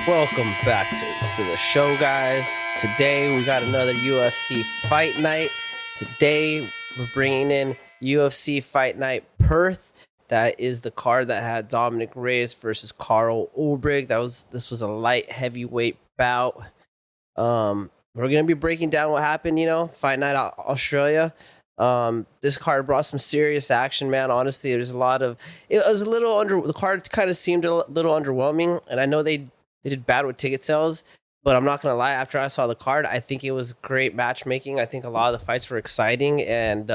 Welcome back to the show, guys. Today we got another UFC fight night. Today we're bringing in UFC Fight Night Perth. That is the card that had Dominic Reyes versus Carl Ulberg. This was a light heavyweight bout. We're gonna be breaking down what happened. Fight Night Australia. This card brought some serious action, man. Honestly, it was a little the card kind of seemed a little underwhelming, and I know they did bad with ticket sales, but I'm not gonna lie. After I saw the card, I think it was great matchmaking. I think a lot of the fights were exciting, and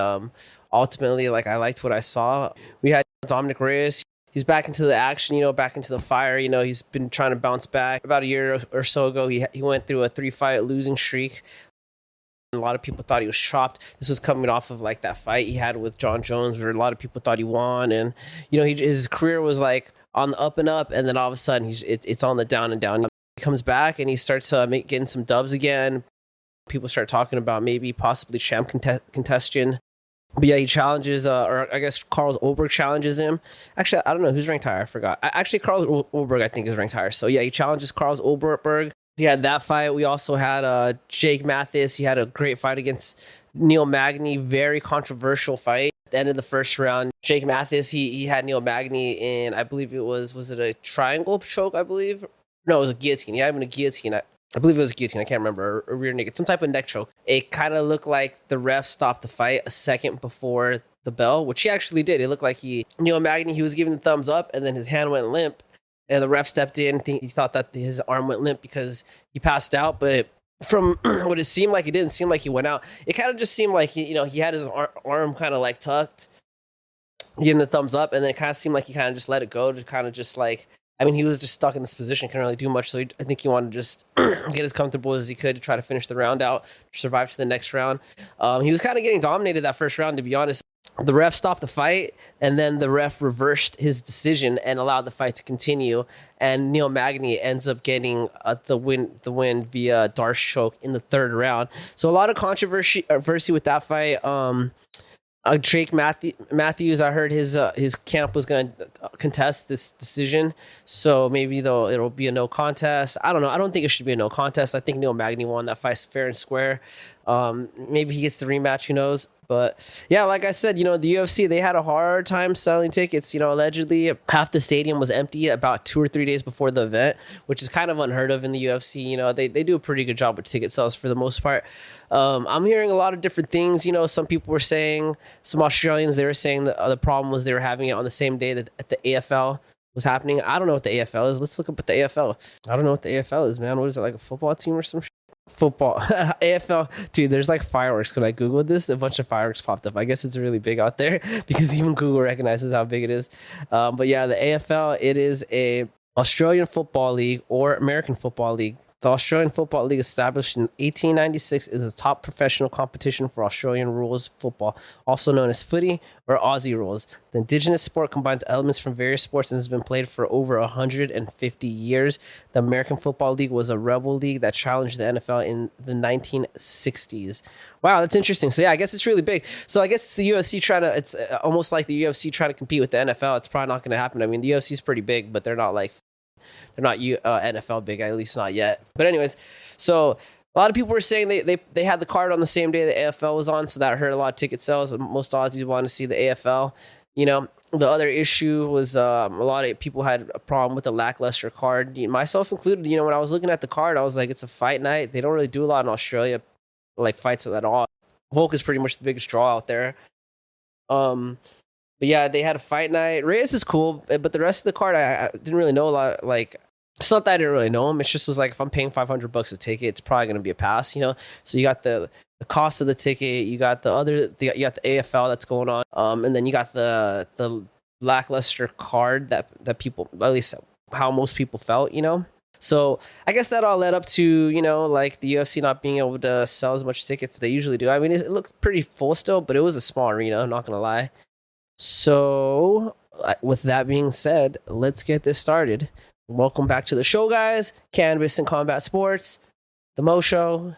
ultimately, I liked what I saw. We had Dominic Reyes. He's back into the action, back into the fire. He's been trying to bounce back. About a year or so ago, he went through a 3-fight losing streak. A lot of people thought he was chopped. This was coming off of that fight he had with John Jones, where a lot of people thought he won, and his career was on the up and up, and then all of a sudden it's on the down and down. He comes back and he starts getting some dubs again. People start talking about maybe possibly champ contestation. But yeah, he challenges, or I guess Carl Ulberg challenges him. Actually, I don't know who's ranked higher. I forgot. Actually, Carl Ulberg I think is ranked higher. So yeah, he challenges Carl Ulberg. He had that fight. We also had Jake Mathis. He had a great fight against Neil Magny. Very controversial fight. At the end of the first round, Jake Mathis, he had Neil Magny in, I believe was it a triangle choke, I believe? No, it was a guillotine. He had him in a guillotine. I believe it was a guillotine. I can't remember. Or rear naked. Some type of neck choke. It kind of looked like the ref stopped the fight a second before the bell, which he actually did. It looked like Neil Magny, he was giving the thumbs up, and then his hand went limp. And the ref stepped in. He thought that his arm went limp because he passed out. But from what it seemed like, it didn't seem like he went out. It kind of just seemed like he had his arm kind of tucked, giving the thumbs up, and then it kind of seemed like he kind of just let it go to kind of just he was just stuck in this position, couldn't really do much. So I think he wanted to just get as comfortable as he could to try to finish the round out, survive to the next round. He was kind of getting dominated that first round, to be honest. The ref stopped the fight, and then the ref reversed his decision and allowed the fight to continue. And Neil Magny ends up getting the win via Darce choke in the third round. So a lot of controversy with that fight. Jake Matthews, I heard his camp was going to contest this decision, so maybe it'll be a no contest. I don't know. I don't think it should be a no contest. I think Neil Magny won that fight fair and square. Maybe he gets the rematch. Who knows? But yeah, like I said, the UFC, they had a hard time selling tickets. Allegedly half the stadium was empty about 2 or 3 days before the event, which is kind of unheard of in the UFC. They do a pretty good job with ticket sales for the most part. I'm hearing a lot of different things. Some people were saying, some Australians, they were saying that the problem was they were having it on the same day that the AFL was happening. I don't know what the AFL is. Let's look up at the AFL. I don't know what the AFL is, man. What is it, like a football team or some shit? Football. AFL, dude, there's fireworks. When I googled this, a bunch of fireworks popped up. I guess it's really big out there because even Google recognizes how big it is. But yeah, the AFL, it is a Australian Football League or American Football League. The Australian Football League, established in 1896, is the top professional competition for Australian rules football, also known as footy or Aussie rules. The indigenous sport combines elements from various sports and has been played for over 150 years. The American Football League was a rebel league that challenged the NFL in the 1960s. Wow, that's interesting. So yeah, I guess it's really big. So I guess it's the UFC it's almost like the UFC trying to compete with the NFL. It's probably not going to happen. I mean, the UFC is pretty big, but they're not NFL big, at least not yet. But anyways, so a lot of people were saying they had the card on the same day the AFL was on, so that hurt a lot of ticket sales. Most Aussies wanted to see the AFL. The other issue was a lot of people had a problem with the lackluster card, myself included. When I was looking at the card, I was like, it's a fight night. They don't really do a lot in Australia, fights at all. Volk is pretty much the biggest draw out there. But yeah, they had a fight night. Reyes is cool, but the rest of the card, I didn't really know a lot. It's not that I didn't really know him. It's just was if I'm paying $500 a ticket, it's probably going to be a pass, So you got the cost of the ticket, you got the AFL that's going on, and then you got the lackluster card that people, at least how most people felt, So I guess that all led up to, the UFC not being able to sell as much tickets as they usually do. I mean, it looked pretty full still, but it was a small arena, I'm not going to lie. So with that being said, let's get this started. Welcome back to the show, guys. Cannabis and Combat Sports, The Mo Show,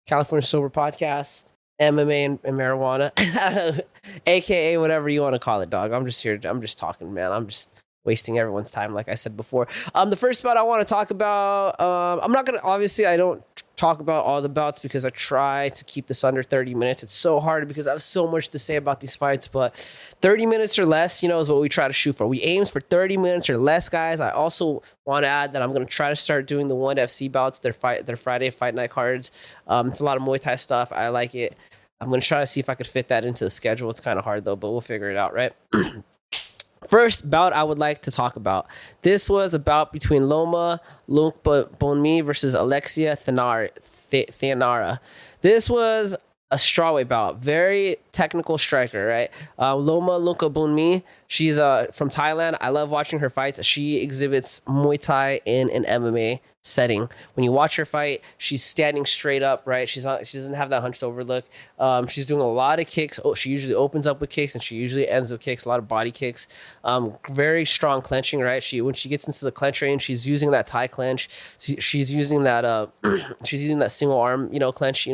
California Sober Podcast, MMA and marijuana, aka whatever you want to call it, dog. I'm just here. I'm just talking, man. I'm just wasting everyone's time, like I said before. The first bout I want to talk about, I'm not going to, obviously, I don't talk about all the bouts because I try to keep this under 30 minutes. It's so hard because I have so much to say about these fights, but 30 minutes or less, is what we try to shoot for. We aim for 30 minutes or less, guys. I also want to add that I'm going to try to start doing the ONE FC bouts, their Friday fight night cards. It's a lot of Muay Thai stuff. I like it. I'm going to try to see if I could fit that into the schedule. It's kind of hard though, but we'll figure it out, right? First bout I would like to talk about. This was a bout between Loma Lunkbonmi versus Alexia Theanara. This was a strawweight bout. Very technical striker, right? Loma Lunkbonmi, she's from Thailand. I love watching her fights. She exhibits Muay Thai in an MMA setting. When you watch her fight, she's standing straight up, right? She doesn't have that hunched over look. She's doing a lot of kicks. She usually opens up with kicks and she usually ends with kicks, a lot of body kicks. Very strong clenching, right? When she gets into the clench range, she's using that Thai clench. She's using that she's using that single arm, clench,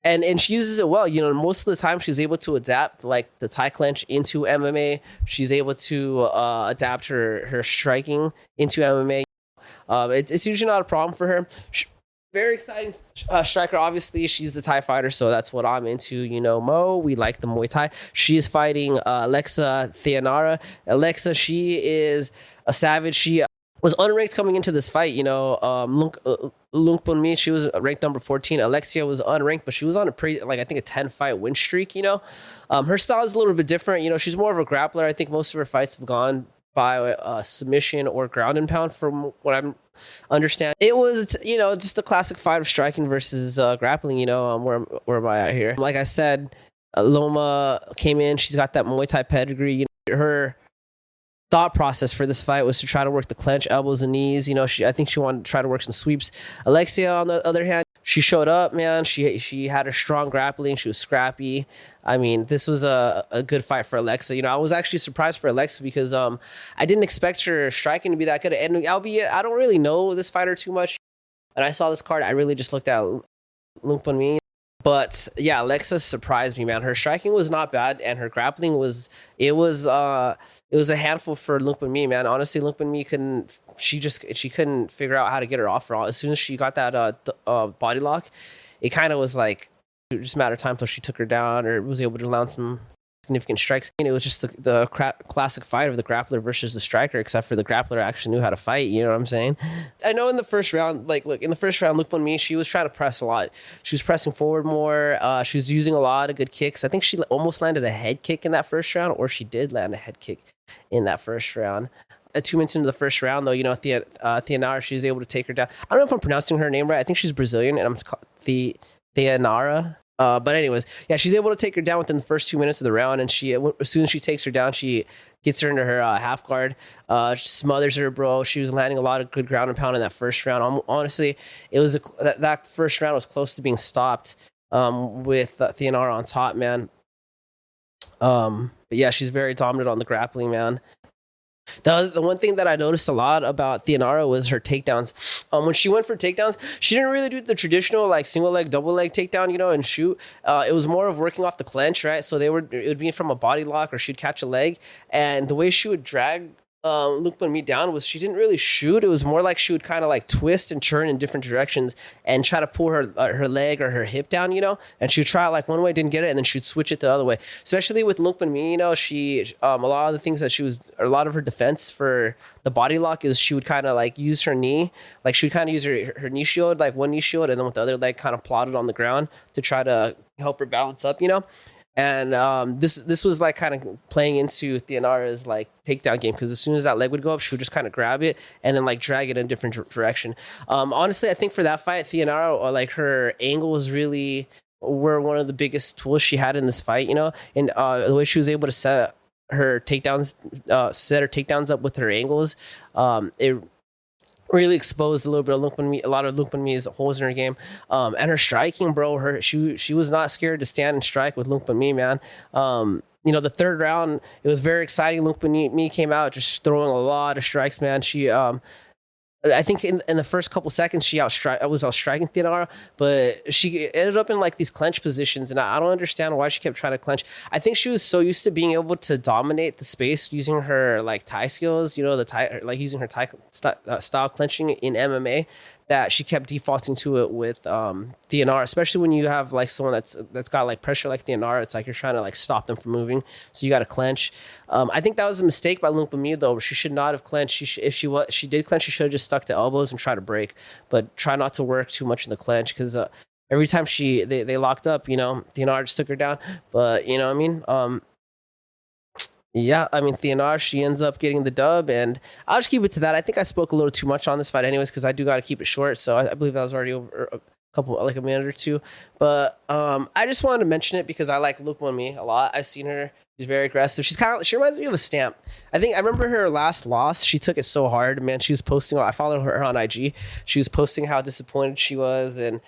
and she uses it well. Most of the time she's able to adapt like the Thai clench into MMA. She's able to adapt her striking into MMA. It's usually not a problem for her. Very exciting striker. Obviously, she's the Thai fighter, so that's what I'm into. Mo, we like the Muay Thai. She is fighting Alexa Theanara. Alexa, she is a savage. She was unranked coming into this fight. Lunkbonmi, she was ranked number 14. Alexia was unranked, but she was on a pretty, I think a 10-fight win streak. Her style is a little bit different. She's more of a grappler. I think most of her fights have gone by submission or ground and pound from what I'm understanding. It was, just a classic fight of striking versus grappling, where am I at here? Like I said, Loma came in, she's got that Muay Thai pedigree. Her thought process for this fight was to try to work the clench, elbows and knees. I think she wanted to try to work some sweeps. Alexia, on the other hand, she showed up, man. She had her strong grappling. She was scrappy. I mean, this was a good fight for Alexa. I was actually surprised for Alexa because I didn't expect her striking to be that good. And albeit, I don't really know this fighter too much. When I saw this card, I really just looked at Lunkbonmi. But yeah, Alexa surprised me, man. Her striking was not bad, and her grappling was a handful for Lunkbonmi, man. Honestly, Lunkbonmi couldn't figure out how to get her off. As soon as she got that body lock, it kind of was like just a matter of time until she took her down or was able to land some significant strikes. It was just the classic fight of the grappler versus the striker, except for the grappler actually knew how to fight. You know what I'm saying? I know in the first round, Lunkbonmi, she was trying to press a lot. She was pressing forward more. She was using a lot of good kicks. I think she almost landed a head kick in that first round, or she did land a head kick in that first round. 2 minutes into the first round, though, Theanara, she was able to take her down. I don't know if I'm pronouncing her name right. I think she's Brazilian, and I'm Theanara. But anyways, yeah, she's able to take her down within the first 2 minutes of the round, and as soon as she takes her down, she gets her into her half guard, smothers her, bro. She was landing a lot of good ground and pound in that first round. Honestly, it was that first round was close to being stopped with Theanara on top, man. But yeah, she's very dominant on the grappling, man. The one thing that I noticed a lot about Theanara was her takedowns. When she went for takedowns, she didn't really do the traditional single leg, double leg takedown, and shoot. It was more of working off the clench, right? So it would be from a body lock, or she'd catch a leg, and the way she would drag Lunkbonmi down was she didn't really shoot. It was more like she would kind of twist and turn in different directions and try to pull her leg or her hip down, and she'd try it one way, didn't get it, and then she'd switch it the other way. Especially with Lunkbonmi, she a lot of the things that a lot of her defense for the body lock is she would kind of use her knee, she would kind of use her knee shield, one knee shield, and then with the other leg kind of plotted on the ground to try to help her balance up, And this was kind of playing into Theanara's takedown game, because as soon as that leg would go up, she would just kind of grab it and then drag it in a different direction. Honestly, I think for that fight, Theanara, her angles really were one of the biggest tools she had in this fight, and the way she was able to set her takedowns up with her angles, it really exposed a little bit of a lot of Lunkbonmi's holes in her game. And her striking, bro, she was not scared to stand and strike with Lunkbonmi, man. The third round, it was very exciting. Lunkbonmi came out just throwing a lot of strikes, man. She I think in the first couple seconds I was outstriking Theodora, but she ended up in like these clench positions, and I don't understand why she kept trying to clench. I think she was so used to being able to dominate the space using her like Thai skills, the Thai, like using her style clenching in MMA, that she kept defaulting to it with Theodora, especially when you have like someone that's got like pressure like Theodora. It's like you're trying to like stop them from moving, so you got to clench. I think that was a mistake by Lumpamir though. She should not have clenched. If she did clench, she should have just stuck to elbows and try to break, but try not to work too much in the clench because every time they locked up, Theodora just took her down. But you know what I mean. Yeah, I mean Theodora, she ends up getting the dub, and I'll just keep it to that. I think I spoke a little too much on this fight, anyways, because I do got to keep it short. So I believe that was already over a couple, like a minute or two. But I just wanted to mention it because I like Luke Me a lot. I've seen her; she's very aggressive. She reminds me of a Stamp. I remember her last loss. She took it so hard, man. She was posting. I follow her on IG. She was posting how disappointed she was, and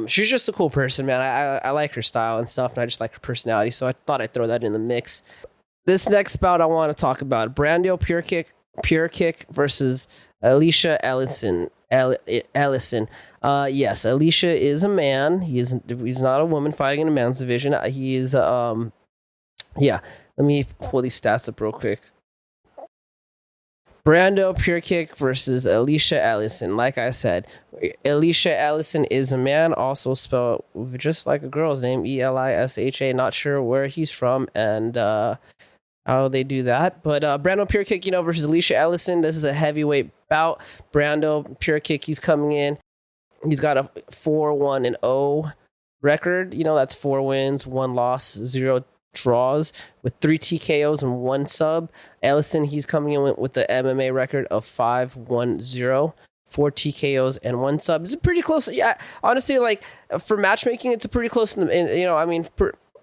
she's just a cool person, man. I like her style and stuff, and I just like her personality. So I thought I'd throw that in the mix. This next bout I want to talk about: Brando Pure Kick versus Alicia Ellison. Ellison. Yes, Alicia is a man. He's not a woman fighting in a man's division. He is yeah. Let me pull these stats up real quick. Brando Pure Kick versus Alicia Ellison. Like I said, Alicia Ellison is a man, also spelled just like a girl's name, Elisha. Not sure where he's from and how they do that. But Brando Pure Kick, versus Alicia Ellison. This is a heavyweight bout. Brando Pure Kick, he's coming in. He's got a 4-1-0 record. That's 4 wins, 1 loss, 0 draws, with 3 TKOs and 1 sub. Ellison, he's coming in with the MMA record of 5-1-0. 4 TKOs and 1 sub. It's pretty close. Yeah, honestly, like for matchmaking, it's a pretty close.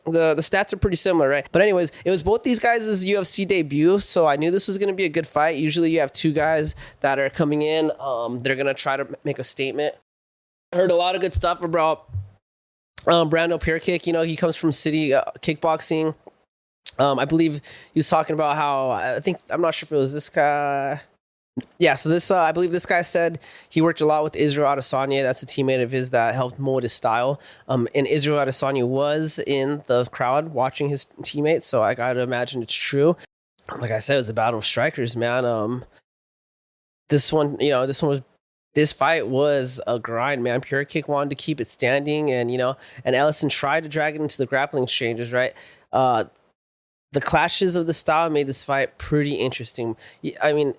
The stats are pretty similar, right? But anyways, it was both these guys' UFC debut, so I knew this was going to be a good fight. Usually you have 2 guys that are coming in. They're going to try to make a statement. I heard a lot of good stuff about Brando Pure Kick. He comes from City Kickboxing. I believe he was talking about how, I'm not sure if it was this guy. Yeah, so this I believe this guy said he worked a lot with Israel Adesanya. That's a teammate of his that helped mold his style. And Israel Adesanya was in the crowd watching his teammates, so I gotta imagine it's true. Like I said, it was a battle of strikers, man. This fight was a grind, man. Pure Kick wanted to keep it standing, and Ellison tried to drag it into the grappling exchanges, right? The clashes of the style made this fight pretty interesting. I mean,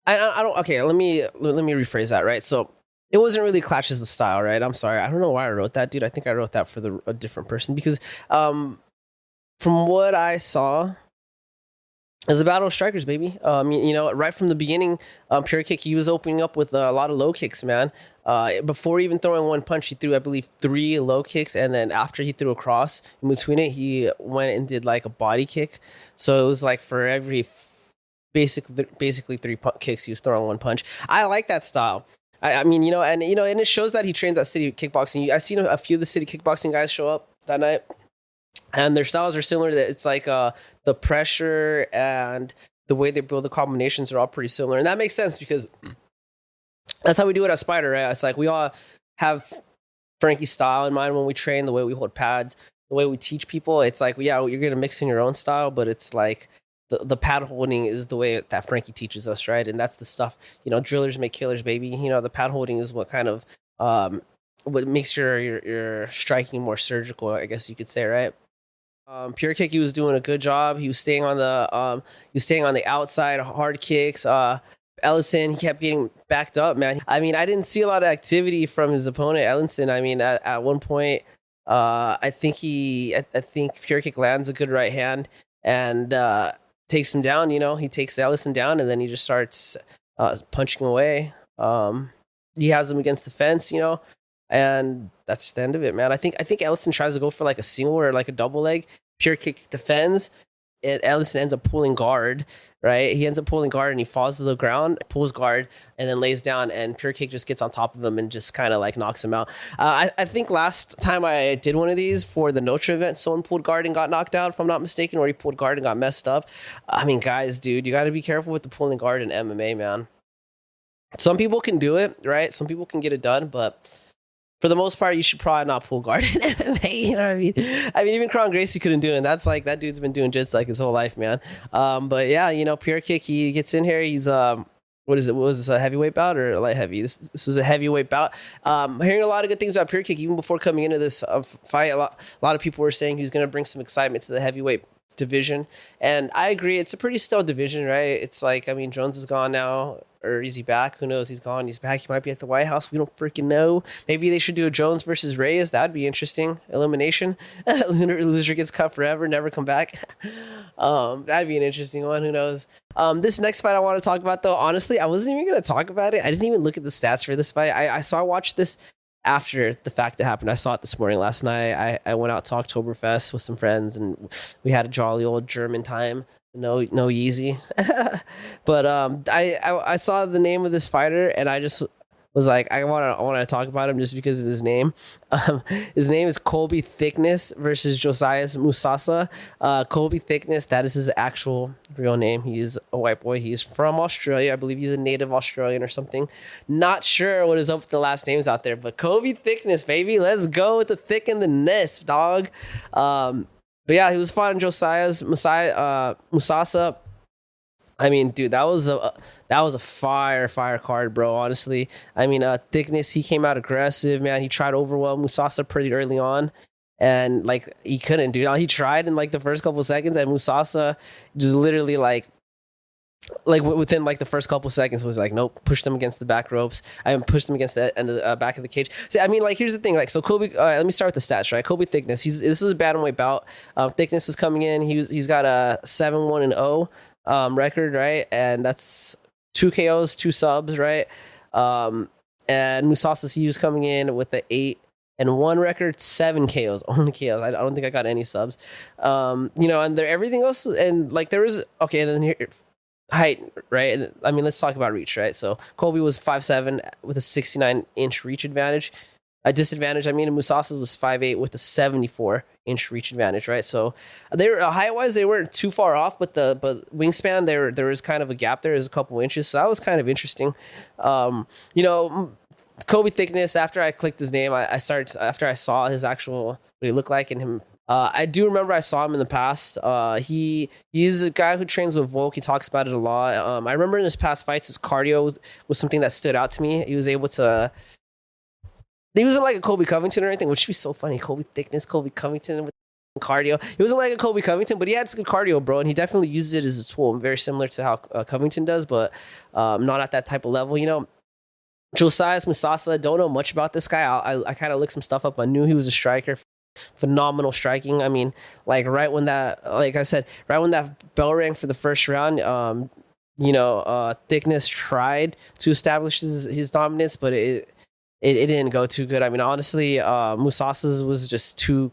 I don't. Okay, let me rephrase that. Right, so it wasn't really clashes of style, right? I'm sorry, I don't know why I wrote that, dude. I think I wrote that for a different person because, from what I saw, it was a battle of strikers, baby. Right from the beginning, Pure Kick, he was opening up with a lot of low kicks, man. Before even throwing 1 punch, he threw, I believe, 3 low kicks, and then after he threw a cross in between it, he went and did like a body kick. So it was like for every basically 3 kicks he was throwing 1 punch. I like that style. And it shows that he trains at City Kickboxing. I've seen a few of the City Kickboxing guys show up that night, and their styles are similar. That it's like the pressure and the way they build the combinations are all pretty similar, and that makes sense because that's how we do it at Spider, right? It's like we all have Frankie's style in mind when we train, the way we hold pads, the way we teach people. It's like, yeah, you're gonna mix in your own style, but it's like the pad holding is the way that Frankie teaches us, right? And that's the stuff, drillers make killers, baby. The pad holding is what kind of what makes your striking more surgical, I guess you could say, right? Pure Kick, he was doing a good job. He was staying on the outside hard kicks. Ellison, he kept getting backed up, man. I mean, I didn't see a lot of activity from his opponent, Ellison. I mean, at one point, I think Pure Kick lands a good right hand and takes him down. He takes Ellison down, and then he just starts punching away. He has him against the fence, and that's the end of it, man. I think Ellison tries to go for like a single or like a double leg. Pure Kick defends, and Ellison ends up pulling guard. Right, he ends up pulling guard and he falls to the ground, pulls guard, and then lays down. And Pure Kick just gets on top of him and just kind of like knocks him out. I think last time I did one of these for the Notre event, someone pulled guard and got knocked out, if I'm not mistaken, or he pulled guard and got messed up. I mean, guys, dude, you got to be careful with the pulling guard in MMA, man. Some people can do it, right? Some people can get it done, but for the most part, you should probably not pull guard in MMA. You know what I mean? I mean, even Kron Gracie couldn't do it. And that's like that dude's been doing just like his whole life, man. But yeah, pure kick. He gets in here. He's what is it? What was this, a heavyweight bout or light heavy? This was a heavyweight bout. Hearing a lot of good things about Pure Kick even before coming into this fight. A lot of people were saying he's going to bring some excitement to the heavyweight division, and I agree. It's a pretty still division, right? It's like, I mean, Jones is gone now, or is he back? Who knows? He's gone. He's back. He might be at the White House. We don't freaking know. Maybe they should do a Jones versus Reyes. That'd be interesting. Elimination. Loser gets cut forever, never come back. That'd be an interesting one. Who knows? This next fight I want to talk about, though, honestly, I wasn't even going to talk about it. I didn't even look at the stats for this fight. I watched this after the fact it happened. I saw it this morning. Last night, I went out to Oktoberfest with some friends, and we had a jolly old German time. No Yeezy. But I saw the name of this fighter, and I just was like, I want to talk about him just because of his name. His name is Colby Thickness versus Josiah Musasa. Colby Thickness, that is his actual real name. He's a white boy. He's from Australia. I believe he's a native Australian or something. Not sure what is up with the last names out there, but Colby Thickness, baby. Let's go with the thick and the nest, dog. But yeah, he was fighting Musasa. I mean, dude, that was a fire card, bro. Honestly, I mean, Thickness, he came out aggressive, man. He tried to overwhelm Musasa pretty early on, and like he couldn't, dude. He tried in like the first couple of seconds, and Musasa just literally like within like the first couple of seconds was like, nope, pushed him against the back ropes. I pushed him against the end of the back of the cage. See, I mean, like, here's the thing, like, so Kobe. Let me start with the stats, right? Kobe Thickness. This was a bantamweight bout. Thickness was coming in. He's got a 7-1-0 record, right? And that's 2 KOs, 2 subs, right? And Musasa, he was coming in with the 8-1 record, 7 KOs, only KOs. I don't think I got any subs. And there everything else, and like there was okay. And then here, height, right? I mean, let's talk about reach, right? So Colby was 5'7" with a 69-inch reach advantage. A disadvantage, I mean, and Musasa's was 5'8" with a 74-inch reach advantage, right? So they were height-wise, they weren't too far off, but wingspan, there was kind of a gap there, is a couple inches. So that was kind of interesting. Kobe Thickness, after I clicked his name, after I saw his actual what he looked like and him. I do remember I saw him in the past. He's a guy who trains with Volk. He talks about it a lot. I remember in his past fights, his cardio was something that stood out to me. He was able to. He wasn't like a Colby Covington or anything, which would be so funny. Colby Thickness, Colby Covington with cardio. He wasn't like a Colby Covington, but he had some good cardio, bro, and he definitely uses it as a tool, very similar to how Covington does, but not at that type of level. Josiah Musasa, don't know much about this guy. I kind of looked some stuff up. I knew he was a striker. Phenomenal striking. I mean, like right when that bell rang for the first round, Thickness tried to establish his dominance, but it didn't go too good. I mean, honestly, Musasa's was just too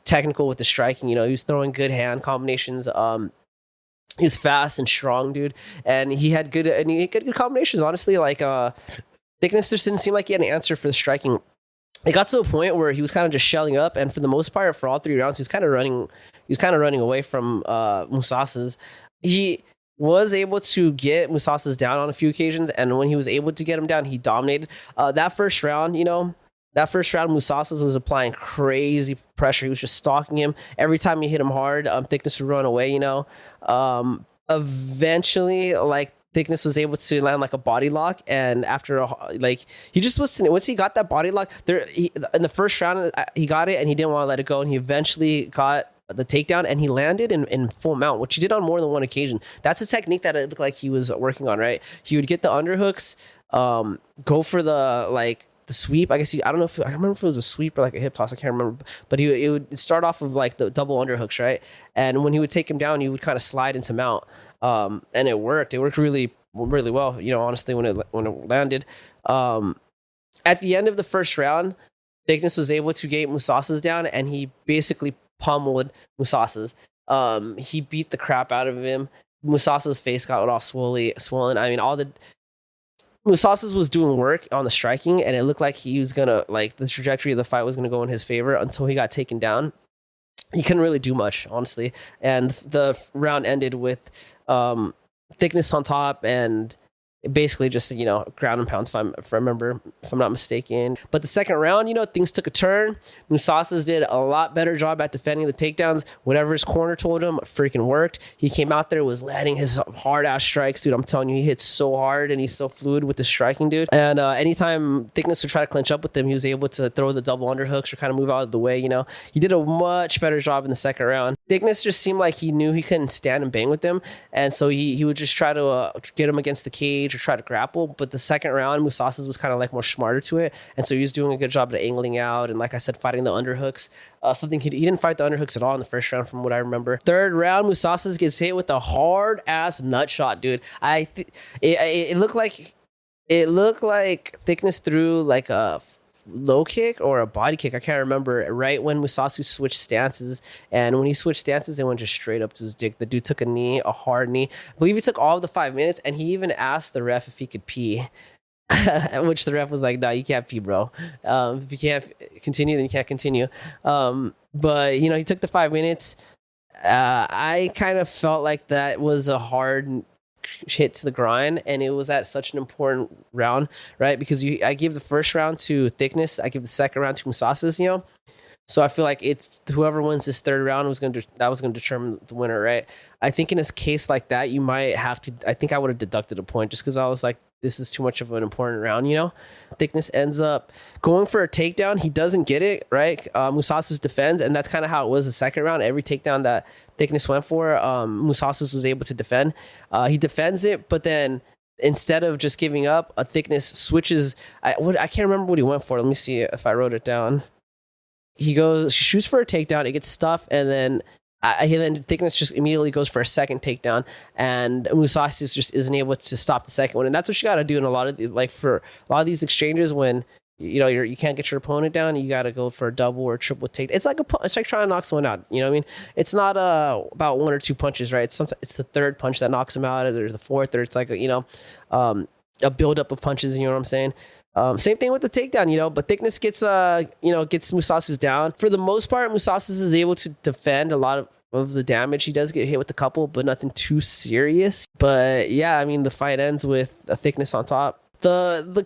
technical with the striking. He was throwing good hand combinations. He was fast and strong, dude, and he had good combinations. Honestly, like Thickness just didn't seem like he had an answer for the striking. It got to a point where he was kind of just shelling up, and for the most part, for all 3 rounds, he was kind of running away from Musasa's. He was able to get Musasa's down on a few occasions, and when he was able to get him down, he dominated. That first round, Musasa's was applying crazy pressure. He was just stalking him. Every time he hit him hard, Thickness would run away, Eventually, like, Thickness was able to land like a body lock, and after he just was once he got that body lock in the first round, he got it and he didn't want to let it go, and he eventually got the takedown and he landed in full mount, which he did on more than one occasion. That's a technique that it looked like he was working on, right? He would get the underhooks, go for the sweep. I guess I don't remember if it was a sweep or like a hip toss. I can't remember, but it would start off with like the double underhooks, right? And when he would take him down, he would kind of slide into mount. And it worked. It worked really, really well. Honestly, when it landed, at the end of the first round, Thickness was able to get Musasa's down, and he basically pummeled Musasa's. He beat the crap out of him. Musasa's face got all swollen. I mean, Musasa's was doing work on the striking, and it looked like he was gonna the trajectory of the fight was gonna go in his favor until he got taken down. He couldn't really do much, honestly, and the round ended with Thickness on top, and basically just, ground and pounds, if I'm not mistaken. But the second round, things took a turn. Mousasas did a lot better job at defending the takedowns. Whatever his corner told him freaking worked. He came out there, was landing his hard ass strikes, dude. I'm telling you, he hits so hard and he's so fluid with the striking, dude. And anytime Thickness would try to clinch up with him, he was able to throw the double underhooks or kind of move out of the way. He did a much better job in the second round. Thickness just seemed like he knew he couldn't stand and bang with him, and so he would just try to get him against the cage or try to grapple. But the second round, Mousasas was kind of like more smarter to it, and so he was doing a good job at angling out and, like I said, fighting the underhooks. Something he didn't fight the underhooks at all in the first round, from what I remember. Third round, Mousasas gets hit with a hard ass nut shot, dude. It looked like Thickness threw like a low kick or a body kick. I can't remember. Right when Musasu switched stances, and when he switched stances, they went just straight up to his dick. The dude took a hard knee. I believe he took all of the 5 minutes, and he even asked the ref if he could pee. Which the ref was like, "No, you can't pee, bro. If you can't continue, then you can't continue." But he took the 5 minutes. I kind of felt like that was a hard hit to the grind, and it was at such an important round, right? Because I gave the first round to Thickness, I give the second round to Mousasas, so I feel like it's whoever wins this third round was going to determine the winner, right? I think in a case like that, you might have to. I think I would have deducted a point just because I was like, this is too much of an important round, Thickness ends up going for a takedown. He doesn't get it, right? Mousasas defends, and that's kind of how it was the second round. Every takedown that Thickness went for, Mousasas was able to defend. He defends it, but then instead of just giving up, a Thickness switches. I can't remember what he went for. Let me see if I wrote it down. He shoots for a takedown. It gets stuffed, and then Thickness just immediately goes for a second takedown, and Mousasas just isn't able to stop the second one. And that's what you got to do in for a lot of these exchanges when you can't get your opponent down. You got to go for a double or triple take. It's like trying to knock someone out. You know what I mean? It's not about one or two punches, right? It's the third punch that knocks them out, or the fourth, or it's like a buildup of punches. You know what I'm saying? Same thing with the takedown, but Thickness gets Mousasas down. For the most part, Mousasas is able to defend a lot of the damage. He does get hit with a couple, but nothing too serious. But yeah, I mean, the fight ends with a Thickness on top. The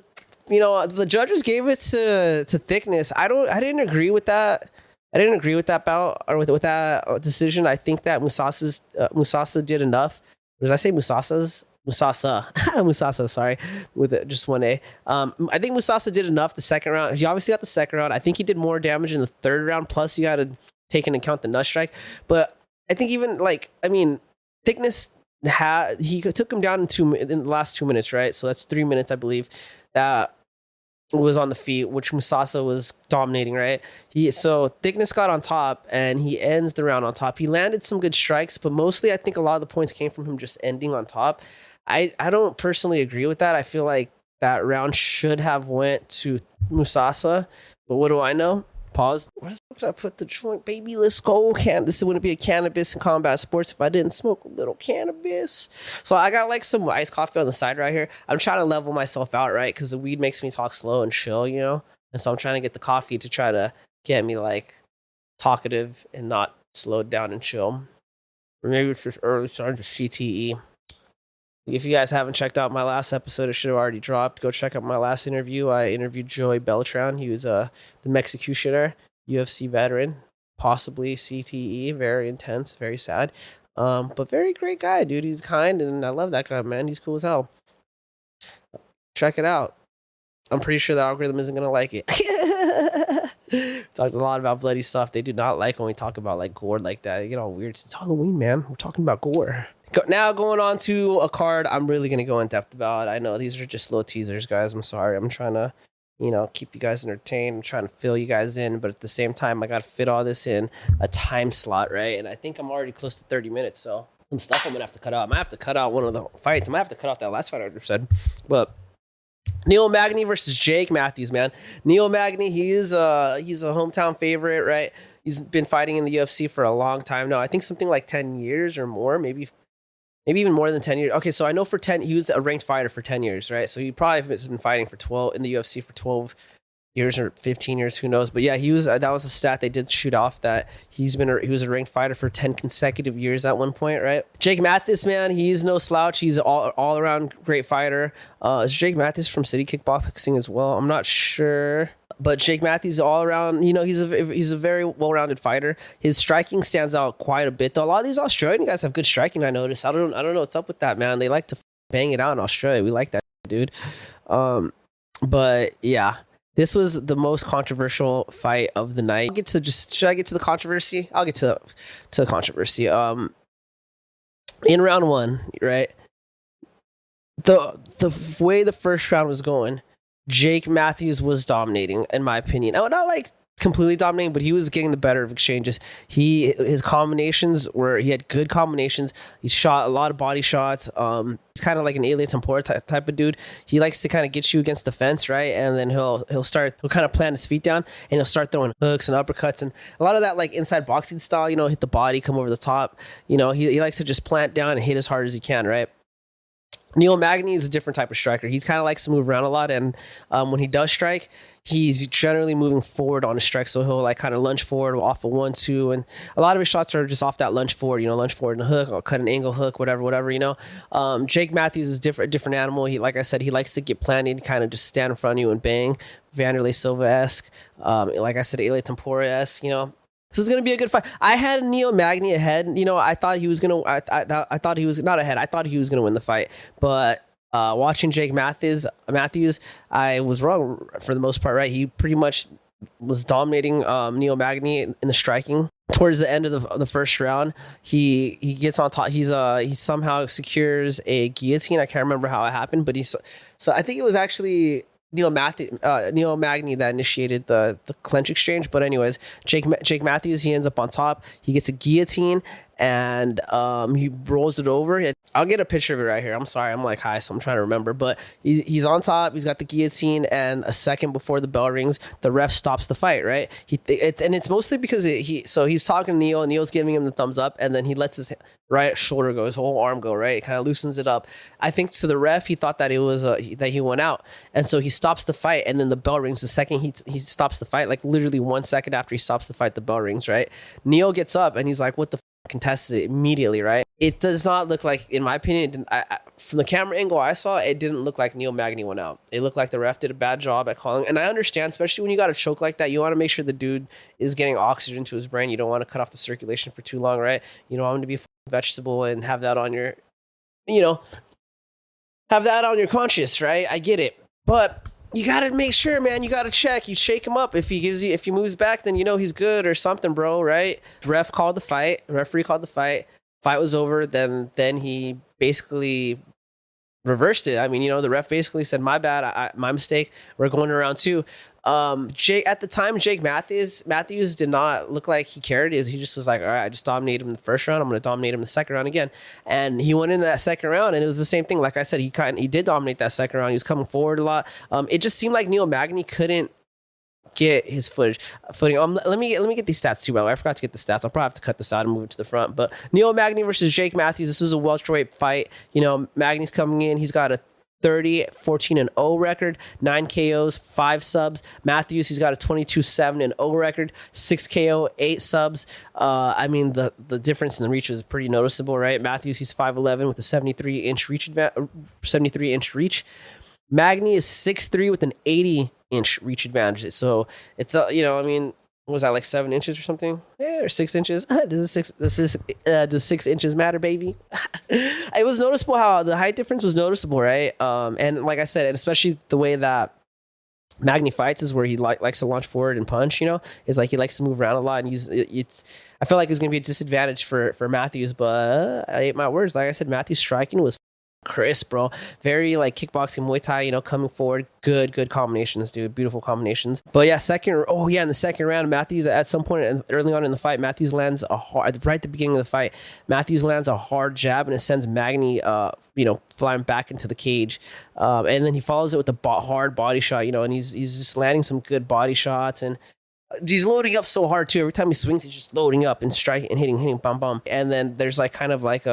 judges gave it to Thickness. I didn't agree with that. I didn't agree with that bout or with that decision. I think that Mousasa did enough. Did I say Mousasas? Musasa, sorry, with just one A. I think Mousasa did enough the second round. He obviously got the second round. I think he did more damage in the third round. Plus, you got to take into account the nut strike. But I think even Thickness he took him down in the last 2 minutes, right? So that's 3 minutes, I believe. That was on the feet, which Mousasa was dominating, right? So Thickness got on top, and he ends the round on top. He landed some good strikes, but mostly I think a lot of the points came from him just ending on top. I don't personally agree with that. I feel like that round should have went to Mousasa, but what do I know? Pause. Where the fuck did I put the joint, baby? Let's go. This wouldn't be a cannabis in combat sports if I didn't smoke a little cannabis. So I got some iced coffee on the side right here. I'm trying to level myself out, right? Because the weed makes me talk slow and chill, And so I'm trying to get the coffee to try to get me talkative and not slowed down and chill. Or maybe it's just early signs of CTE. If you guys haven't checked out my last episode, it should have already dropped. Go check out my last interview. I interviewed Joey Beltran. He was the Mexicutioner, UFC veteran, possibly CTE, very intense, very sad. But very great guy, dude. He's kind, and I love that guy, man. He's cool as hell. Check it out. I'm pretty sure the algorithm isn't going to like it. Talked a lot about bloody stuff. They do not like when we talk about gore like that. They get all weird. It's Halloween, man. We're talking about gore. Now going on to a card I'm really going to go in depth about. I know these are just little teasers, guys. I'm sorry. I'm trying to, keep you guys entertained. I'm trying to fill you guys in. But at the same time, I got to fit all this in a time slot, right? And I think I'm already close to 30 minutes. So some stuff I'm going to have to cut out. I might have to cut out one of the fights. I might have to cut out that last fight I just said. But Neil Magny versus Jake Matthews, man. Neil Magny, he's a hometown favorite, right? He's been fighting in the UFC for a long time now. I think something like 10 years or more, maybe even more than 10 years. Okay, so I know he was a ranked fighter for 10 years, right? So he probably has been fighting for 12 in the UFC for 12 years or 15 years, who knows? But yeah, he was. That was a stat they did shoot off, that he was a ranked fighter for 10 consecutive years at one point, right? Jake Mathis, man, he's no slouch. He's all around great fighter. Is Jake Mathis from City Kickboxing as well? I'm not sure. But Jake Matthews all around, he's a very well-rounded fighter. His striking stands out quite a bit, though. A lot of these Australian guys have good striking, I noticed. I don't know what's up with that, man. They like to bang it out in Australia. We like that, dude. But yeah, this was the most controversial fight of the night. Should I get to the controversy? I'll get to the controversy. In round one, right? The way the first round was going, Jake Matthews was dominating, in my opinion. Oh, not like completely dominating, but he was getting the better of exchanges. His combinations he had good combinations. He shot a lot of body shots. He's kind of like an Alien Tempora type of dude. He likes to kind of get you against the fence, right? And then he'll kind of plant his feet down, and he'll start throwing hooks and uppercuts and a lot of that like inside boxing style, hit the body, come over the top. He likes to just plant down and hit as hard as he can, right? Neil Magny is a different type of striker. He kind of likes to move around a lot, and when he does strike, he's generally moving forward on his strike. So he'll like kind of lunge forward off a 1-2, and a lot of his shots are just off that lunge forward. Lunge forward and a hook, or cut an angle hook, whatever. Jake Matthews is different animal. He, like I said, he likes to get planted, kind of just stand in front of you and bang. Vanderlei Silva-esque, like I said, Alien Tempora-esque. So it's gonna be a good fight. I had Neil Magny ahead. I thought he was gonna. I thought he was not ahead. I thought he was gonna win the fight. But watching Jake Matthews, I was wrong for the most part. Right, he pretty much was dominating Neil Magny in the striking. Towards the end of the first round, he gets on top. He somehow secures a guillotine. I can't remember how it happened, but so I think it was actually Neil Magny that initiated the clinch exchange. But anyways, Jake Matthews, he ends up on top. He gets a guillotine, and he rolls it over. I'll get a picture of it right here. I'm sorry, I'm like high, so I'm trying to remember. But he's on top. He's got the guillotine, and a second before the bell rings, the ref stops the fight. Right? It's mostly because he's talking to Neil. And Neil's giving him the thumbs up, and then he lets his right shoulder go, his whole arm go. Right? It kind of loosens it up. I think to the ref, he thought that it was that he went out, and so he stops the fight. And then the bell rings. The second he stops the fight, like literally 1 second after he stops the fight, the bell rings. Right? Neil gets up and he's like, "What the?" Contested it immediately, right? It does not look like, in my opinion, from the camera angle I saw, it didn't look like Neil Magny went out. It looked like the ref did a bad job at calling. And I understand, especially when you got a choke like that, you want to make sure the dude is getting oxygen to his brain. You don't want to cut off the circulation for too long, right? You don't want him to be a vegetable and have that on your, have that on your conscience, right? I get it, but you got to make sure, man. You got to check. You shake him up. If he moves back, then he's good or something, bro, right? Referee called the fight. Fight was over. Then he basically reversed it. I mean, the ref basically said, "My bad, my mistake. We're going to round two." At the time, Jake Matthews did not look like he cared. He just was like, "All right, I just dominated him in the first round. I'm going to dominate him in the second round again." And he went into that second round, and it was the same thing. Like I said, he did dominate that second round. He was coming forward a lot. It just seemed like Neil Magny couldn't get his footing. Let me get these stats too, by the way. I forgot to get the stats. I'll probably have to cut this out and move it to the front. But Neil Magny versus Jake Matthews. This is a welterweight fight. Magny's coming in. He's got a 30-14-0 record, 9 KOs, 5 subs. Matthews, he's got a 22-7-0 record, 6 KO, 8 subs. I mean, the difference in the reach is pretty noticeable, right? Matthews, he's 5'11" with a 73-inch reach. Magny is 6'3" with an 80-inch reach advantage. So it's what was that, like 7 inches or something? Yeah, or 6 inches? Does 6 inches matter, baby? It was noticeable how the height difference was noticeable, right? And like I said, and especially the way that Magny fights is where he likes to launch forward and punch. Is like he likes to move around a lot, and I feel like it's gonna be a disadvantage for Matthews, but I ate my words. Like I said, Matthews' striking was crisp, bro. Very like kickboxing, Muay Thai, coming forward. Good combinations, dude. Beautiful combinations. But yeah, in the second round, Matthews, at some point early on in the fight, Matthews lands right at the beginning of the fight, Matthews lands a hard jab, and it sends Magny, flying back into the cage. And then he follows it with a hard body shot, and he's just landing some good body shots, and he's loading up so hard too. Every time he swings, he's just loading up and striking and hitting, bam. And then there's like kind of like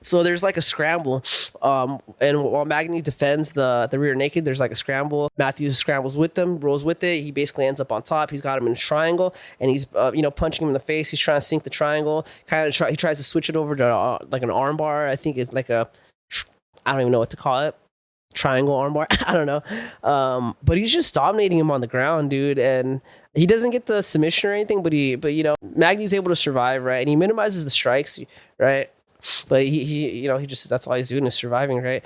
So there's like a scramble, and while Magny defends the rear naked, there's like a scramble. Matthews scrambles with them, rolls with it. He basically ends up on top. He's got him in a triangle, and he's punching him in the face. He's trying to sink the triangle. He tries to switch it over to like an arm bar. I think it's like I don't even know what to call it. Triangle armbar. I don't know. But he's just dominating him on the ground, dude. And he doesn't get the submission or anything, but Magny's able to survive, right? And he minimizes the strikes, right? But he just, that's all he's doing is surviving, right?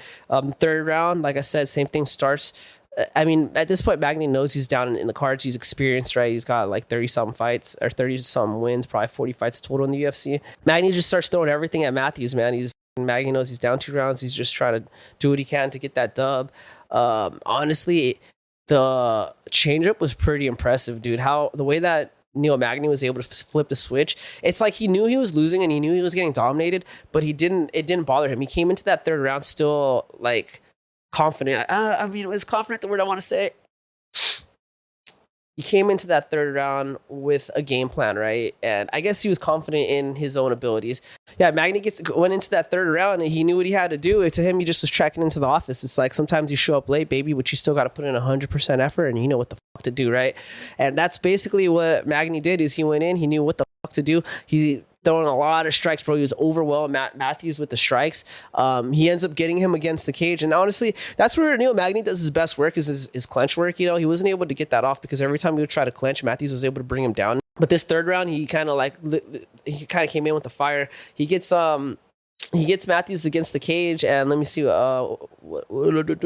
Third round, like I said, same thing starts. I mean, at this point, Magny knows he's down in the cards. He's experienced, right? He's got like 30-something fights or 30-something wins, probably 40 fights total in the UFC. Magny just starts throwing everything at Matthews, man. Magny knows he's down 2 rounds. He's just trying to do what he can to get that dub. Honestly, the changeup was pretty impressive, dude. The way that Neil Magny was able to flip the switch, it's like he knew he was losing and he knew he was getting dominated, but it didn't bother him. He came into that third round still like confident. I mean, was confident the word I want to say? He came into that third round with a game plan, right? And I guess he was confident in his own abilities. Yeah, Magny went into that third round and he knew what he had to do. To him, he just was checking into the office. It's like sometimes you show up late, baby, but you still got to put in 100% effort and you know what the fuck to do, right? And that's basically what Magny did. Is he went in, he knew what the fuck to do. He throwing a lot of strikes, bro. He was overwhelmed Matthews with the strikes. He ends up getting him against the cage. And honestly, that's where Neil Magny does his best work, is his clench work. He wasn't able to get that off because every time he would try to clench, Matthews was able to bring him down. But this third round, he kind of came in with the fire. He gets Matthews against the cage, and let me see. I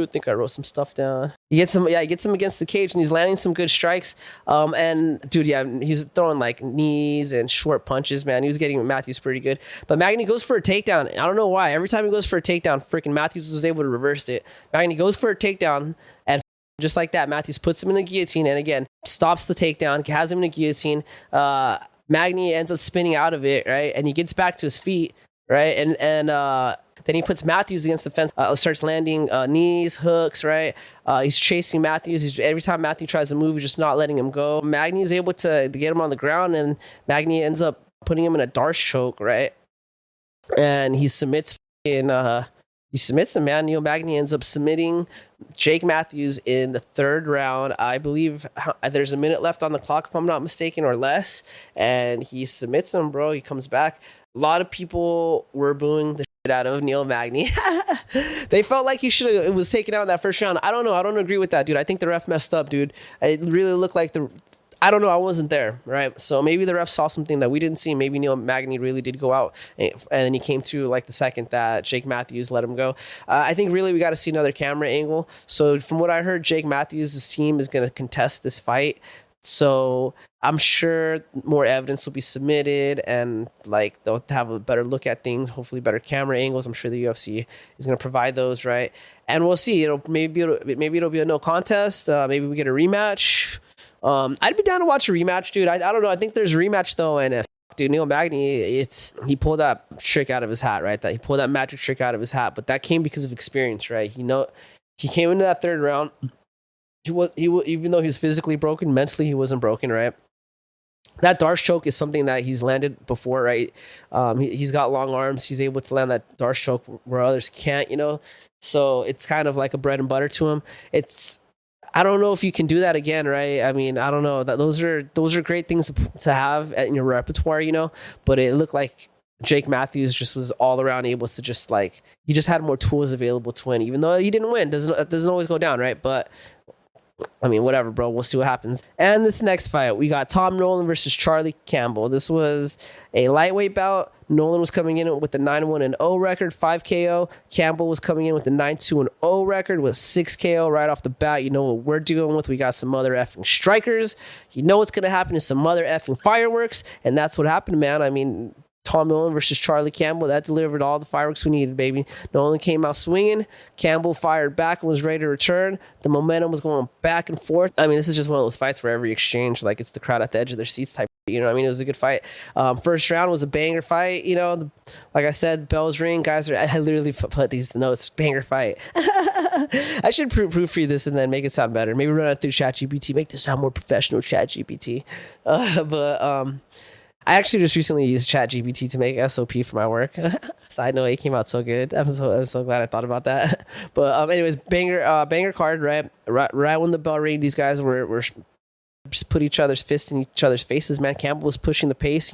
think I wrote some stuff down. He gets him against the cage, and he's landing some good strikes. And dude, yeah, he's throwing like knees and short punches, man. He was getting Matthews pretty good. But Magny goes for a takedown. I don't know why. Every time he goes for a takedown, freaking Matthews was able to reverse it. Magny goes for a takedown, and just like that, Matthews puts him in the guillotine, and again stops the takedown, has him in the guillotine. Magny ends up spinning out of it, right, and he gets back to his feet. Right, and then he puts Matthews against the fence, starts landing knees, hooks, right? He's chasing Matthews. Every time Matthew tries to move, he's just not letting him go. Magny is able to get him on the ground, and Magny ends up putting him in a Darce choke, right? And he submits him, man. Neil Magny ends up submitting Jake Matthews in the third round. I believe there's a minute left on the clock, if I'm not mistaken, or less. And he submits him, bro. He comes back. A lot of people were booing the shit out of Neil Magny. They felt like he was taken out in that first round. I don't know. I don't agree with that, dude. I think the ref messed up, dude. It really looked like I don't know. I wasn't there, right? So maybe the ref saw something that we didn't see. Maybe Neil Magny really did go out, and then he came to like the second that Jake Matthews let him go. I think really we got to see another camera angle. So from what I heard, Jake Matthews' team is going to contest this fight. So I'm sure more evidence will be submitted, and like they'll have a better look at things, hopefully better camera angles. I'm sure the UFC is going to provide those, right? And we'll see. Maybe it'll be a no contest. Maybe we get a rematch. I'd be down to watch a rematch, dude. I don't know. I think there's a rematch though, and dude, Neil Magny, he pulled that trick out of his hat, right? He pulled that magic trick out of his hat, but that came because of experience, right? He came into that third round. He was even though he was physically broken, mentally he wasn't broken, right? That Darce choke is something that he's landed before, right? He's got long arms. He's able to land that Darce choke where others can't, So it's kind of like a bread and butter to him. I don't know if you can do that again, right? I mean, I don't know. Those are great things to have in your repertoire, But it looked like Jake Matthews just was all around able to just like, he just had more tools available to win, even though he didn't win. Doesn't always go down, right? But I mean, whatever, bro. We'll see what happens. And this next fight, we got Tom Nolan versus Charlie Campbell. This was a lightweight bout. Nolan was coming in with the 9-1-0 record, 5 KO. Campbell was coming in with the 9-2-0 record with 6 KO right off the bat. You know what we're dealing with. We got some mother effing strikers. You know what's going to happen is some mother effing fireworks. And that's what happened, man. I mean, Tom Nolan versus Charlie Campbell, that delivered all the fireworks we needed, baby. Nolan came out swinging. Campbell fired back and was ready to return. The momentum was going back and forth. I mean, this is just one of those fights where every exchange, like it's the crowd at the edge of their seats type. It was a good fight. First round was a banger fight. Like I said, bells ring. Guys I literally put these notes. Banger fight. I should proofread this and then make it sound better. Maybe run it through ChatGPT. Make this sound more professional, ChatGPT. I actually just recently used ChatGPT to make SOP for my work. Side note, it came out so good. I'm so glad I thought about that. But anyways, banger card, right when the bell rang, these guys were just put each other's fists in each other's faces. Man, Campbell was pushing the pace.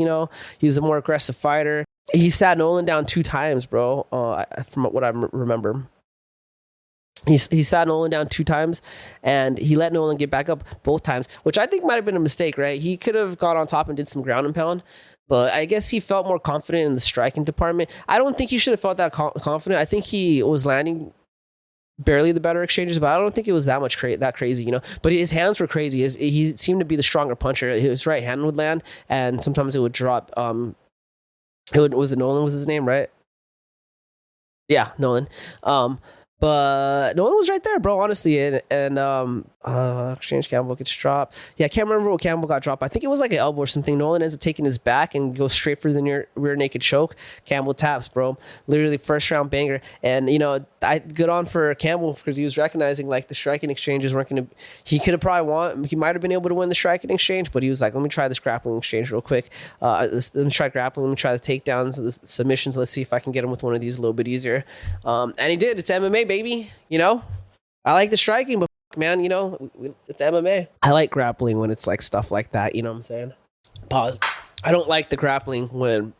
He's a more aggressive fighter. He sat Nolan down 2 times, bro. From what I remember. He sat Nolan down 2 times, and he let Nolan get back up both times, which I think might have been a mistake, right? He could have gone on top and did some ground and pound, but I guess he felt more confident in the striking department. I don't think he should have felt that confident. I think he was landing barely the better exchanges, but I don't think it was that much that crazy, But his hands were crazy. He seemed to be the stronger puncher. His right hand would land, and sometimes it would drop. Was it Nolan was his name, right? Yeah, Nolan. But Nolan was right there, bro, honestly. And exchange Campbell gets dropped. Yeah, I can't remember what Campbell got dropped. I think it was like an elbow or something. Nolan ends up taking his back and goes straight for the rear naked choke. Campbell taps, bro. Literally first round banger. And, good on for Campbell because he was recognizing like the striking exchanges weren't going to. He could have he might have been able to win the striking exchange, but he was like, let me try this grappling exchange real quick. Let me try grappling. Let me try the takedowns, the submissions. Let's see if I can get him with one of these a little bit easier. And he did. It's MMA, baby. I like the striking, but man, it's MMA. I like grappling when it's like stuff like that. You know what I'm saying? Pause. I don't like the grappling when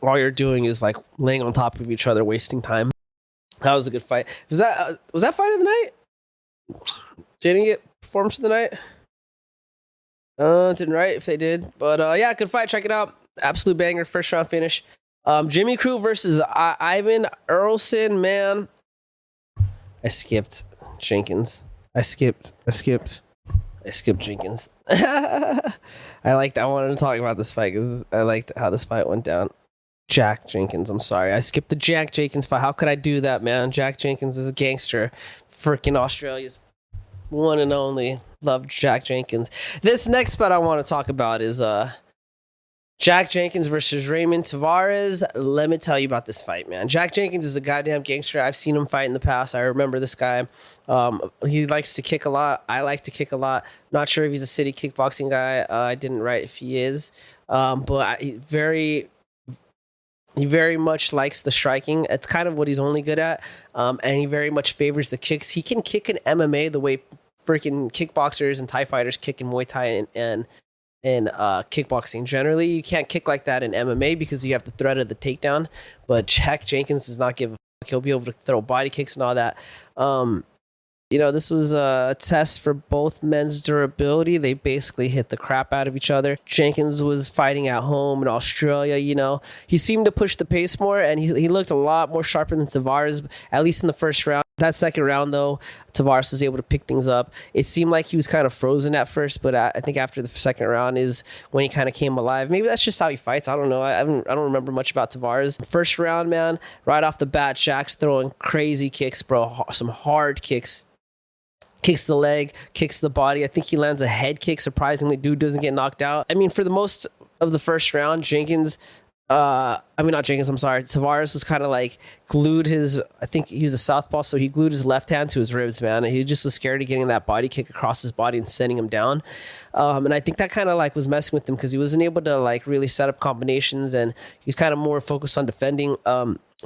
all you're doing is like laying on top of each other, wasting time. That was a good fight. Was that fight of the night? Didn't get performance of the night? Didn't write if they did, but yeah, good fight. Check it out. Absolute banger. First round finish. Jimmy Crute versus Ivan Earlson. Man, I skipped Jenkins. I skipped Jenkins. I wanted to talk about this fight because I liked how this fight went down. Jack Jenkins. I'm sorry. I skipped the Jack Jenkins fight. How could I do that, man? Jack Jenkins is a gangster. Freaking Australia's one and only. Love Jack Jenkins. This next fight I want to talk about is Jack Jenkins versus Raymond Tavares. Let me tell you about this fight, man. Jack Jenkins is a goddamn gangster. I've seen him fight in the past. I remember this guy. He likes to kick a lot. I like to kick a lot. Not sure if he's a city kickboxing guy. I didn't write if he is. But he very much likes the striking. It's kind of what he's only good at. And he very much favors the kicks. He can kick in MMA the way freaking kickboxers and Thai fighters kick in Muay Thai and kickboxing. Generally, you can't kick like that in MMA because you have the threat of the takedown. But Jack Jenkins does not give a fuck. He'll be able to throw body kicks and all that. This was a test for both men's durability. They basically hit the crap out of each other. Jenkins was fighting at home in Australia. He seemed to push the pace more, and he looked a lot more sharper than Tavares, at least in the first round. That second round, though, Tavares was able to pick things up. It seemed like he was kind of frozen at first, but I think after the second round is when he kind of came alive. Maybe that's just how he fights. I don't know. I don't remember much about Tavares. First round, man, right off the bat, Jack's throwing crazy kicks, bro. Some hard kicks. Kicks the leg, kicks the body. I think he lands a head kick. Surprisingly, dude doesn't get knocked out. I mean, for the most of the first round, Tavares was kind of like glued I think he was a southpaw, so he glued his left hand to his ribs, man. He just was scared of getting that body kick across his body and sending him down. And I think that kind of like was messing with him because he wasn't able to like really set up combinations, and he's kind of more focused on defending.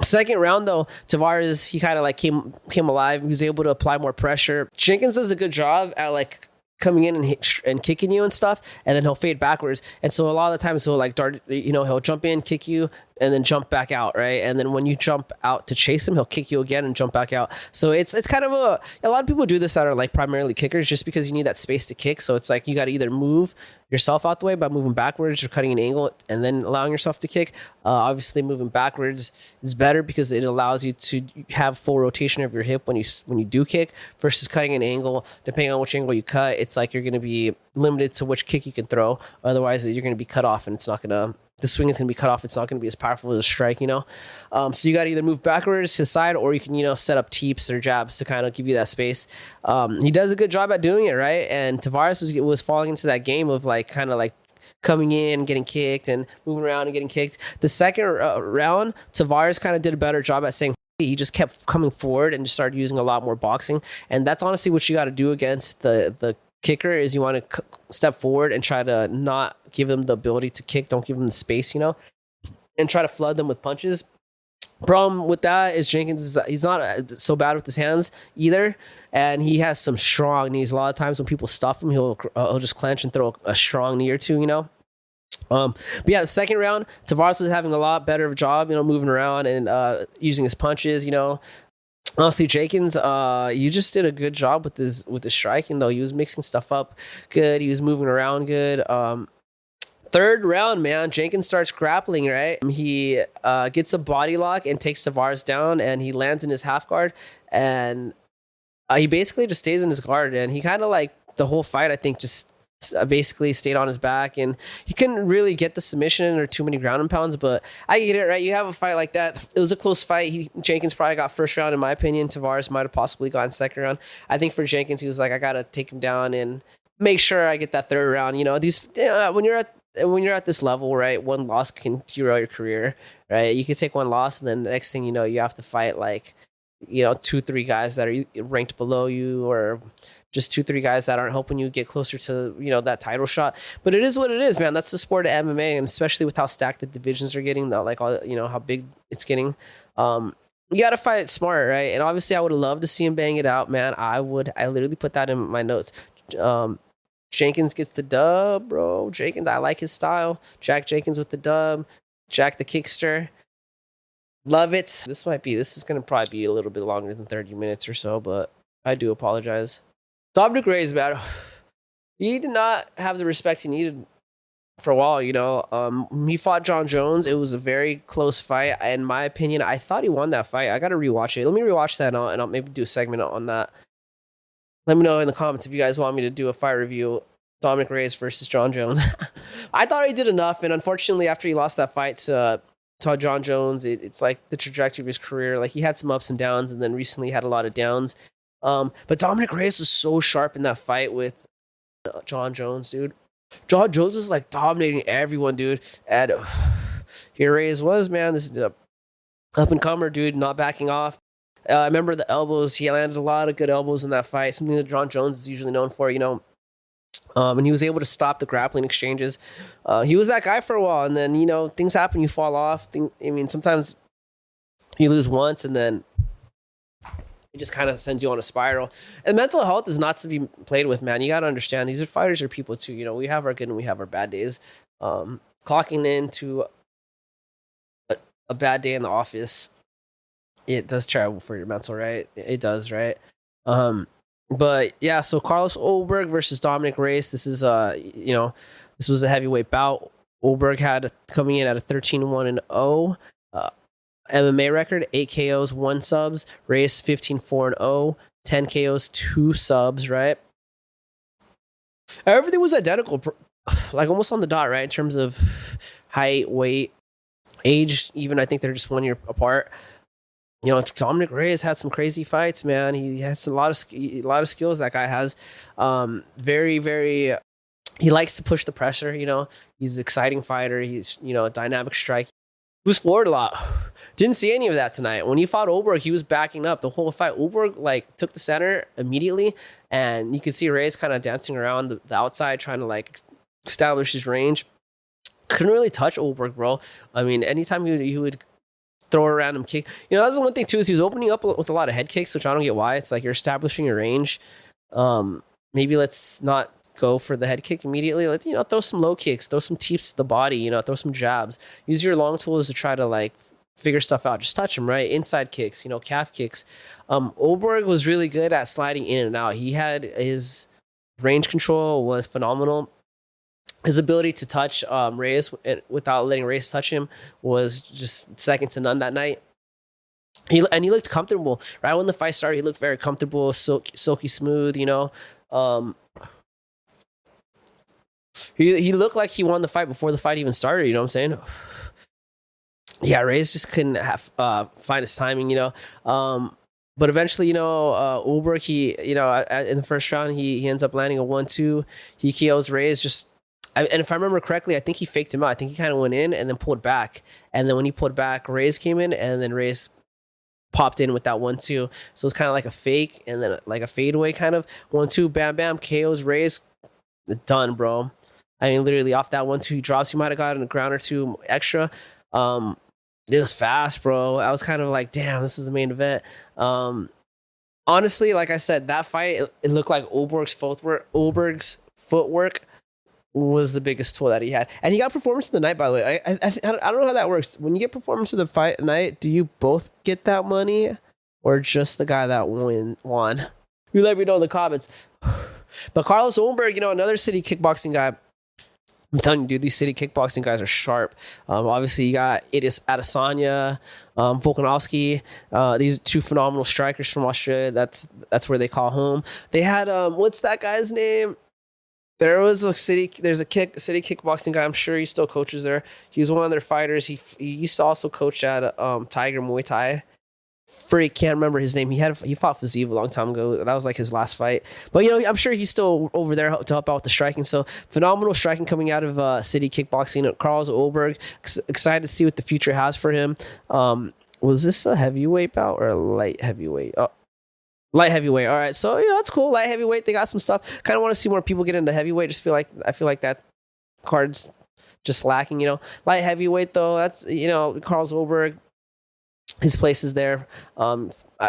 Second round, though, Tavares, he kind of like came alive. He was able to apply more pressure. Jenkins does a good job at like coming in and kicking you and stuff, and then he'll fade backwards. And so a lot of the times he'll like dart, he'll jump in, kick you, and then jump back out, right? And then when you jump out to chase him, he'll kick you again and jump back out. So it's kind of a lot of people do this that are like primarily kickers just because you need that space to kick. So it's like you got to either move yourself out the way by moving backwards or cutting an angle and then allowing yourself to kick. Obviously moving backwards is better because it allows you to have full rotation of your hip when you do kick versus cutting an angle. Depending on which angle you cut, it's like you're going to be limited to which kick you can throw. Otherwise you're going to be cut off, and the swing is going to be cut off. It's not going to be as powerful as a strike, So you got to either move backwards to the side, or you can, set up teeps or jabs to kind of give you that space. He does a good job at doing it, right? And Tavares was falling into that game of like kind of like coming in, getting kicked, and moving around and getting kicked. The second round, Tavares kind of did a better job at saying he just kept coming forward and just started using a lot more boxing. And that's honestly what you got to do against the kicker is you want to step forward and try to not give him the ability to kick. Don't give him the space, and try to flood them with punches. Problem with that is Jenkins is he's not so bad with his hands either, and he has some strong knees. A lot of times when people stuff him, he'll just clench and throw a strong knee or two. But yeah, the second round, Tavares was having a lot better of a job, moving around and using his punches. Honestly, Jenkins, you just did a good job with his striking though. He was mixing stuff up good. He was moving around good. Third round, man, Jenkins starts grappling, right? He gets a body lock and takes Tavares down, and he lands in his half guard, and he basically just stays in his guard, and he kind of like the whole fight, I think, just basically stayed on his back, and he couldn't really get the submission or too many ground and pounds, but I get it, right? You have a fight like that. It was a close fight. Jenkins probably got first round, in my opinion. Tavares might have possibly gotten second round. I think for Jenkins, he was like, I got to take him down and make sure I get that third round. When you're at this level, right, one loss can derail your career, right? You can take one loss, and then the next thing you know, you have to fight like, 2-3 guys that are ranked below you, or just 2-3 guys that aren't helping you get closer to, that title shot. But it is what it is, man. That's the sport of MMA, and especially with how stacked the divisions are getting, how big it's getting. You got to fight smart, right? And obviously, I would have loved to see him bang it out, man. I literally put that in my notes. Jenkins gets the dub, bro. Jenkins, I like his style. Jack Jenkins with the dub. Jack the Kickster. Love it. This is going to probably be a little bit longer than 30 minutes or so, but I do apologize. Dominic Reyes, man. He did not have the respect he needed for a while, He fought John Jones. It was a very close fight. In my opinion, I thought he won that fight. I got to rewatch it. Let me rewatch that, and I'll maybe do a segment on that. Let me know in the comments if you guys want me to do a fight review. Dominic Reyes versus John Jones. I thought he did enough, and unfortunately, after he lost that fight to John Jones, it's like the trajectory of his career. Like, he had some ups and downs, and then recently had a lot of downs. But Dominic Reyes was so sharp in that fight with John Jones, dude. John Jones was like dominating everyone, dude. And here Reyes was, man. This is up and comer, dude, not backing off. I remember the elbows. He landed a lot of good elbows in that fight, something that John Jones is usually known for, and he was able to stop the grappling exchanges. He was that guy for a while, and then, things happen, you fall off. Sometimes you lose once, and then it just kind of sends you on a spiral. And mental health is not to be played with, man. You got to understand, these fighters are people too. We have our good and we have our bad days. Clocking into a bad day in the office, it does travel for your mental, right? It does, right? But yeah, so Carlos Ulberg versus Dominic Reyes. This is this was a heavyweight bout. Ulberg had coming in at a 13-1-0 MMA record, 8 KOs, 1 subs. Reyes 15-4-0, 10 KOs, 2 subs, right? Everything was identical, like almost on the dot, right? In terms of height, weight, age, even I think they're just 1 year apart. Dominic Reyes had some crazy fights, man. He has a lot of skills. That guy has. Very, very. He likes to push the pressure. He's an exciting fighter. He's a dynamic strike. He was forward a lot. Didn't see any of that tonight. When he fought Ulberg, he was backing up the whole fight. Ulberg took the center immediately, and you could see Reyes kind of dancing around the outside, trying to establish his range. Couldn't really touch Ulberg, bro. Anytime he would throw a random kick. That's the one thing too, is he was opening up with a lot of head kicks, which I don't get why. It's like you're establishing your range. Maybe let's not go for the head kick immediately. Let's throw some low kicks, throw some teeps to the body, throw some jabs. Use your long tools to try to figure stuff out. Just touch him, right? Inside kicks, calf kicks. Ulberg was really good at sliding in and out. He had his range control was phenomenal. His ability to touch Reyes without letting Reyes touch him was just second to none that night. He looked comfortable. Right when the fight started, he looked very comfortable, silky smooth, He looked like he won the fight before the fight even started, you know what I'm saying? Yeah, Reyes just couldn't find his timing, But eventually, Ulberg, he, in the first round, he ends up landing a 1-2. He KOs Reyes and if I remember correctly, I think he faked him out. I think he kind of went in and then pulled back. And then when he pulled back, Reyes came in, and then Reyes popped in with that 1-2. So it's kind of like a fake and then like a fadeaway kind of 1-2, bam, bam, KOs, Reyes, done, bro. I mean, literally off that 1-2 drops, he might have gotten a ground or two extra. It was fast, bro. I was kind of like, damn, this is the main event. Honestly, like I said, that fight, it looked like Ulberg's footwork was the biggest tool that he had. And he got performance of the night, by the way. I don't know how that works. When you get performance of the fight night, do you both get that money or just the guy that won? You let me know in the comments. But Carlos Ulberg, another city kickboxing guy. I'm telling you, dude, these city kickboxing guys are sharp. Obviously, you got Idris Adesanya, Volkanovski. These are two phenomenal strikers from Australia. That's where they call home. They had what's that guy's name? There's a city kickboxing guy. I'm sure he still coaches there. He was one of their fighters. He used to also coach at Tiger Muay Thai. Can't remember his name. He fought Fazeev a long time ago. That was like his last fight. But I'm sure he's still over there to help out with the striking. So phenomenal striking coming out of city kickboxing. Carlos Ulberg, excited to see what the future has for him. Was this a heavyweight bout or a light heavyweight? Oh, light heavyweight. All right, so that's cool. Light heavyweight. They got some stuff. Kind of want to see more people get into heavyweight. I feel like that card's just lacking. Light heavyweight though. That's Carlos Ulberg. His place is there.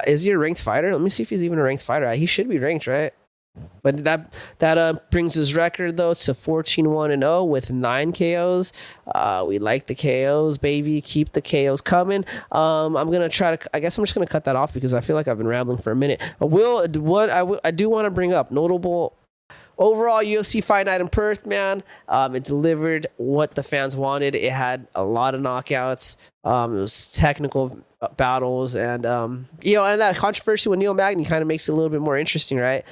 Is he a ranked fighter? Let me see if he's even a ranked fighter. He should be ranked, right? But that brings his record though to 14-1-0 with 9 KOs. We like the KOs, baby. Keep the KOs coming. I'm gonna try to. I guess I'm just gonna cut that off because I feel like I've been rambling for a minute. I do want to bring up notable. Overall, UFC Fight Night in Perth, man, it delivered what the fans wanted. It had a lot of knockouts. It was technical battles, and and that controversy with Magny kind of makes it a little bit more interesting, right?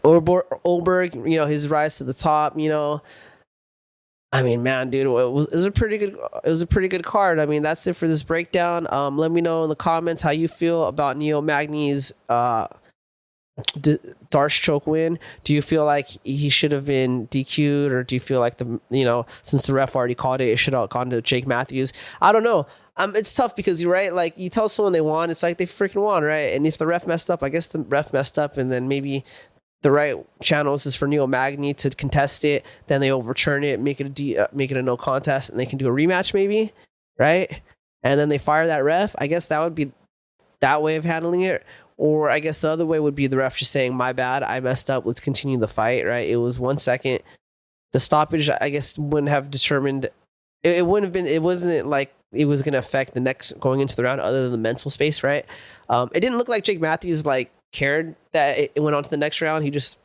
Ulberg, his rise to the top, I mean, man, dude, it was a pretty good card. I mean, that's it for this breakdown. Let me know in the comments how you feel about Magny's Darce choke win. Do you feel like he should have been DQ'd, or do you feel like since the ref already called it should have gone to Jake Matthews? I don't know. It's tough because you're right. Like, you tell someone they won, it's like they freaking won, right? And if the ref messed up, I guess the ref messed up, and then maybe the right channels is for Magny to contest it. Then they overturn it, make it a no contest, and they can do a rematch, maybe, right? And then they fire that ref. I guess that would be that way of handling it. Or I guess the other way would be the ref just saying, my bad, I messed up, let's continue the fight, right? It was 1 second. The stoppage, I guess, wouldn't have determined, it wasn't like it was going to affect the next going into the round other than the mental space, right? It didn't look like Jake Matthews cared that it went on to the next round. He was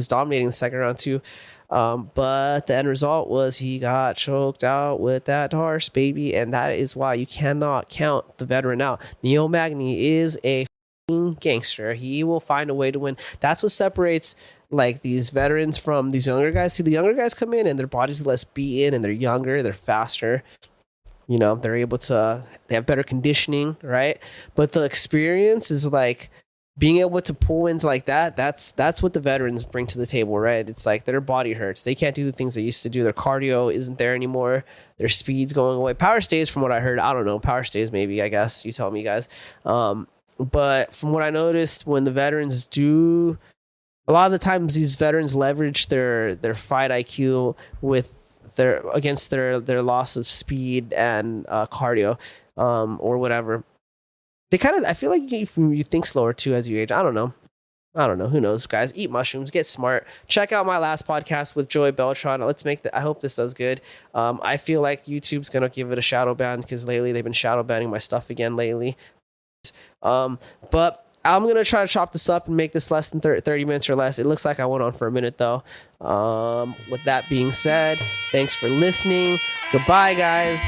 dominating the second round too. But the end result was he got choked out with that Darce, baby. And that is why you cannot count the veteran out. Magny is a gangster. He will find a way to win. That's what separates these veterans from these younger guys. See, the younger guys come in and their bodies are less beaten and they're younger, they're faster. They're able to, they have better conditioning, right? But the experience is being able to pull wins like that. That's what the veterans bring to the table, right? It's like their body hurts. They can't do the things they used to do. Their cardio isn't there anymore. Their speed's going away. Power stays, from what I heard. I don't know. Power stays, maybe, I guess. You tell me, guys. But from what I noticed, when the veterans do, a lot of the times these veterans leverage their fight IQ against their loss of speed and cardio, or whatever. They I feel like you think slower too as you age. I don't know. Who knows, guys? Eat mushrooms, get smart. Check out my last podcast with Joey Beltran. I hope this does good. I feel like YouTube's gonna give it a shadow ban because lately they've been shadow banning my stuff again lately. But I'm gonna try to chop this up and make this less than 30 minutes or less. It looks like I went on for a minute though. With that being said, thanks for listening. Goodbye, guys.